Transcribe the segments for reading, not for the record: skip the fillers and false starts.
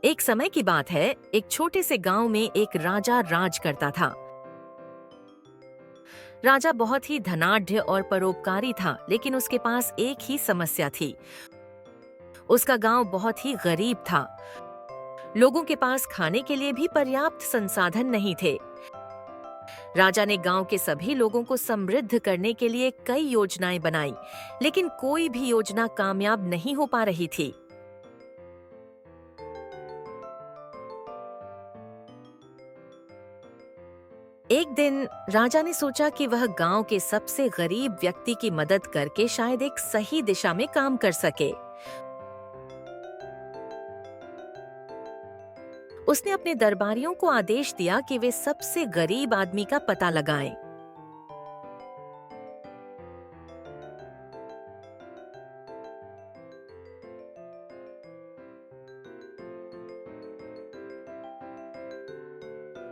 एक समय की बात है, एक छोटे से गांव में एक राजा राज करता था। राजा बहुत ही धनाढ्य और परोपकारी था, लेकिन उसके पास एक ही समस्या थी। उसका गांव बहुत ही गरीब था। लोगों के पास खाने के लिए भी पर्याप्त संसाधन नहीं थे। राजा ने गांव के सभी लोगों को समृद्ध करने के लिए कई योजनाएं बनाई, लेकिन कोई भी योजना कामयाब नहीं हो पा रही थी। एक दिन राजा ने सोचा कि वह गांव के सबसे गरीब व्यक्ति की मदद करके शायद एक सही दिशा में काम कर सके। उसने अपने दरबारियों को आदेश दिया कि वे सबसे गरीब आदमी का पता लगाएं।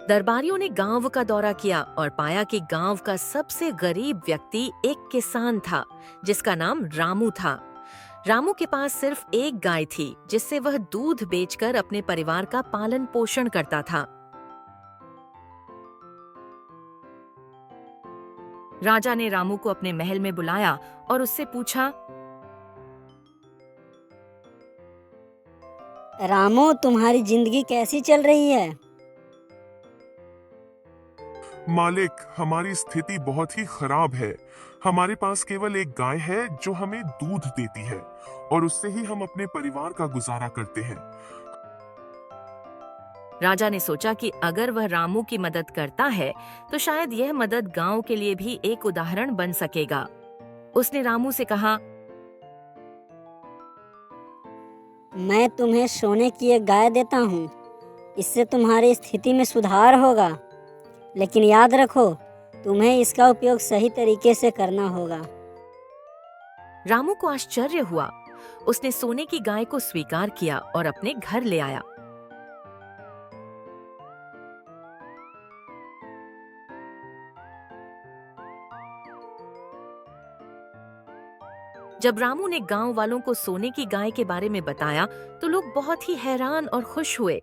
दरबारियों ने गांव का दौरा किया और पाया कि गांव का सबसे गरीब व्यक्ति एक किसान था, जिसका नाम रामू था। रामू के पास सिर्फ एक गाय थी, जिससे वह दूध बेचकर अपने परिवार का पालन पोषण करता था। राजा ने रामू को अपने महल में बुलाया और उससे पूछा, रामू, तुम्हारी जिंदगी कैसी चल रही है? मालिक, हमारी स्थिति बहुत ही खराब है। हमारे पास केवल एक गाय है जो हमें दूध देती है और उससे ही हम अपने परिवार का गुजारा करते हैं। राजा ने सोचा कि अगर वह रामू की मदद करता है तो शायद यह मदद गांव के लिए भी एक उदाहरण बन सकेगा। उसने रामू से कहा, मैं तुम्हें सोने की एक गाय देता हूँ। इससे तुम्हारी स्थिति में सुधार होगा, लेकिन याद रखो, तुम्हें इसका उपयोग सही तरीके से करना होगा। रामू को आश्चर्य हुआ। उसने सोने की गाय को स्वीकार किया और अपने घर ले आया। जब रामू ने गांव वालों को सोने की गाय के बारे में बताया तो लोग बहुत ही हैरान और खुश हुए।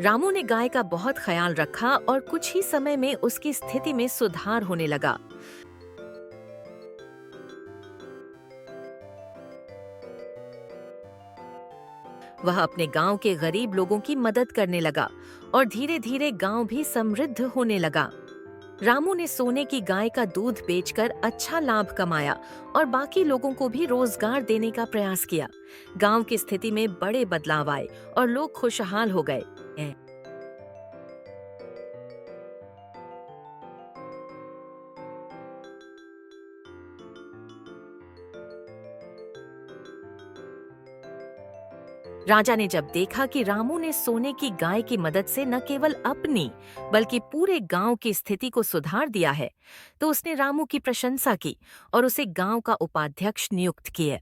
रामू ने गाय का बहुत ख्याल रखा और कुछ ही समय में उसकी स्थिति में सुधार होने लगा। वह अपने गांव के गरीब लोगों की मदद करने लगा और धीरे धीरे गांव भी समृद्ध होने लगा। रामू ने सोने की गाय का दूध बेचकर अच्छा लाभ कमाया और बाकी लोगों को भी रोजगार देने का प्रयास किया। गांव की स्थिति में बड़े बदलाव आए और लोग खुशहाल हो गए। राजा ने जब देखा कि रामू ने सोने की गाय की मदद से न केवल अपनी बल्कि पूरे गांव की स्थिति को सुधार दिया है, तो उसने रामू की प्रशंसा की और उसे गांव का उपाध्यक्ष नियुक्त किया।